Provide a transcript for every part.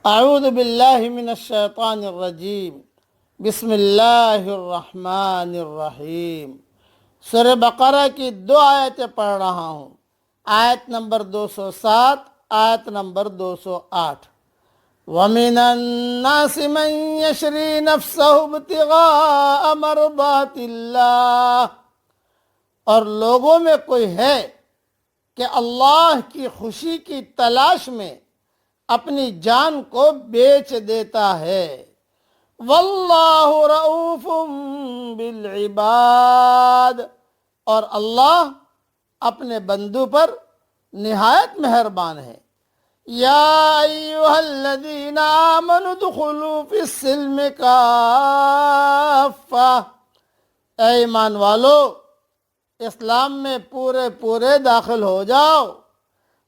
اعوذ باللہ من الشیطان الرجیم، بسم اللہ الرحمن الرحیم۔ سورہ بقرہ کی 2 آیتیں پڑھ رہا ہوں، آیت نمبر 207، آیت نمبر 208۔ وَمِنَ النَّاسِ مَن يَشْرِي نَفْسَهُ ابْتِغَاءَ مَرْضَاتِ اللَّهِ، اور لوگوں میں کوئی ہے کہ اللہ کی خوشی کی تلاش میں اپنی جان کو بیچ دیتا ہے۔ واللہ رؤوف بالعباد، اور اللہ اپنے بندوں پر نہایت مہربان ہے۔ یا ایہا الذین آمنوا ادخلوا فی السلم کافہ، اے ایمان والو اسلام میں پورے داخل ہو جاؤ۔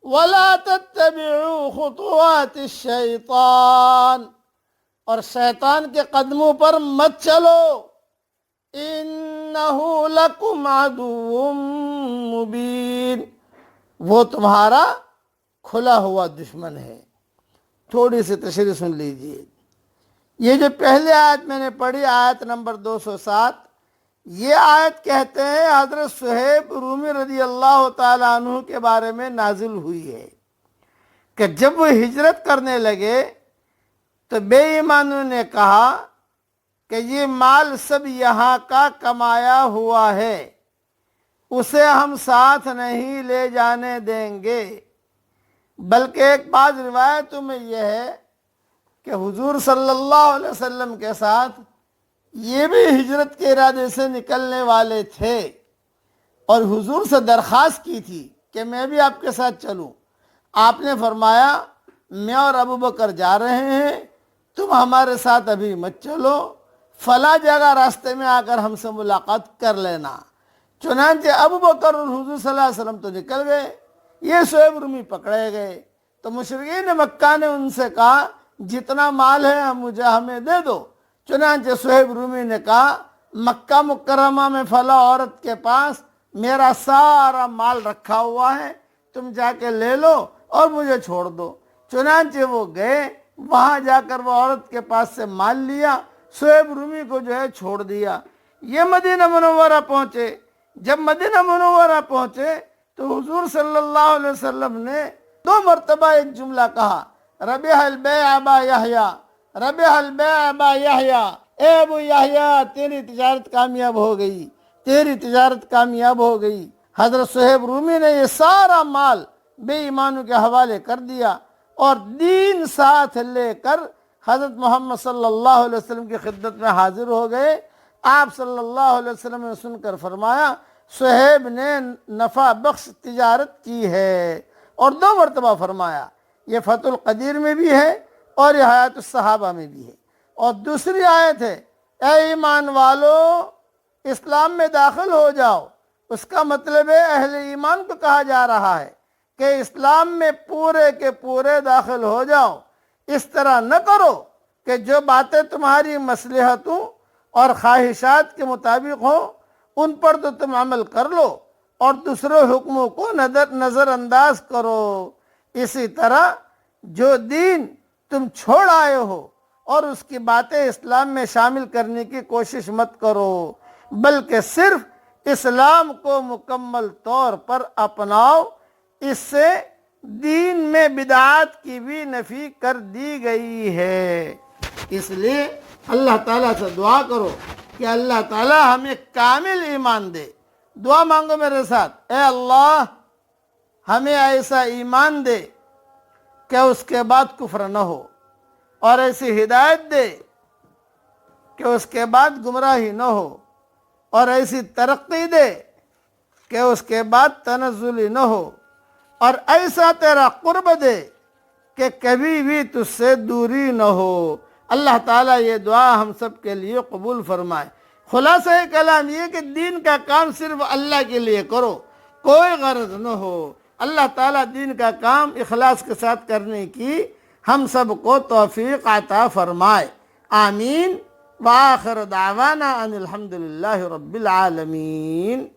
وَلَا تَتَّبِعُوا خُطُوَاتِ الشَّيْطَانِ، اور شیطان کے قدموں پر مت چلو۔ إِنَّهُ لَكُمْ عَدُوٌّ مُبِينٌ، وہ تمہارا کھلا ہوا دشمن ہے۔ تھوڑی سی تشریح سن لیجئے۔ یہ جو پہلی آیت میں نے پڑھی، آیت نمبر 207، یہ آیت کہتے ہیں حضرت صہیب رومی رضی اللہ تعالیٰ عنہ کے بارے میں نازل ہوئی ہے کہ جب وہ ہجرت کرنے لگے تو بے ایمانوں نے کہا کہ یہ مال سب یہاں کا کمایا ہوا ہے، اسے ہم ساتھ نہیں لے جانے دیں گے۔ بلکہ ایک بعض روایتوں میں یہ ہے کہ حضور صلی اللہ علیہ وسلم کے ساتھ یہ بھی ہجرت کے ارادے سے نکلنے والے تھے اور حضور سے درخواست کی تھی کہ میں بھی آپ کے ساتھ چلوں۔ آپ نے فرمایا میں اور ابو بکر جا رہے ہیں، تم ہمارے ساتھ ابھی مت چلو، فلاں جگہ راستے میں آ کر ہم سے ملاقات کر لینا۔ چنانچہ ابو بکر اور حضور صلی اللہ علیہ وسلم تو نکل گئے، یہ صہیب رومی پکڑے گئے۔ تو مشرکین مکہ نے ان سے کہا جتنا مال ہے ہمیں دے دو۔ چنانچہ صہیب رومی نے کہا مکہ مکرمہ میں فلاں عورت کے پاس میرا سارا مال رکھا ہوا ہے، تم جا کے لے لو اور مجھے چھوڑ دو۔ چنانچہ وہ گئے، وہاں جا کر وہ عورت کے پاس سے مال لیا، صہیب رومی کو جو ہے چھوڑ دیا۔ یہ مدینہ منورہ پہنچے۔ جب مدینہ منورہ پہنچے تو حضور صلی اللہ علیہ وسلم نے 2 مرتبہ ایک جملہ کہا، ربح البیع ابا یحییٰ، ربح البیع ابا یحییٰ، اے ابو یحییٰ تیری تجارت کامیاب ہو گئی، تیری تجارت کامیاب ہو گئی۔ حضرت صہیب رومی نے یہ سارا مال بے ایمانوں کے حوالے کر دیا اور دین ساتھ لے کر حضرت محمد صلی اللہ علیہ وسلم کی خدمت میں حاضر ہو گئے۔ آپ صلی اللہ علیہ وسلم نے سن کر فرمایا صہیب نے نفع بخش تجارت کی ہے، اور 2 مرتبہ فرمایا۔ یہ فتح القدیر میں بھی ہے اور یہ حیات الصحابہ میں بھی ہے۔ اور دوسری آیت ہے اے ایمان والو اسلام میں داخل ہو جاؤ، اس کا مطلب ہے اہل ایمان کو کہا جا رہا ہے کہ اسلام میں پورے کے پورے داخل ہو جاؤ۔ اس طرح نہ کرو کہ جو باتیں تمہاری مصلحتوں اور خواہشات کے مطابق ہوں ان پر تو تم عمل کر لو اور دوسرے حکموں کو نظر انداز کرو۔ اسی طرح جو دین تم چھوڑ آئے ہو اور اس کی باتیں اسلام میں شامل کرنے کی کوشش مت کرو، بلکہ صرف اسلام کو مکمل طور پر اپناؤ۔ اس سے دین میں بدعات کی بھی نفی کر دی گئی ہے۔ اس لیے اللہ تعالیٰ سے دعا کرو کہ اللہ تعالیٰ ہمیں کامل ایمان دے۔ دعا مانگو میرے ساتھ، اے اللہ ہمیں ایسا ایمان دے کہ اس کے بعد کفر نہ ہو، اور ایسی ہدایت دے کہ اس کے بعد گمراہی نہ ہو، اور ایسی ترقی دے کہ اس کے بعد تنزلی نہ ہو، اور ایسا تیرا قرب دے کہ کبھی بھی تجھ سے دوری نہ ہو۔ اللہ تعالیٰ یہ دعا ہم سب کے لیے قبول فرمائے۔ خلاصہ کلام یہ کہ دین کا کام صرف اللہ کے لیے کرو، کوئی غرض نہ ہو۔ اللہ تعالیٰ دین کا کام اخلاص کے ساتھ کرنے کی ہم سب کو توفیق عطا فرمائے، آمین۔ وآخر دعوانا ان الحمد للہ رب العالمین۔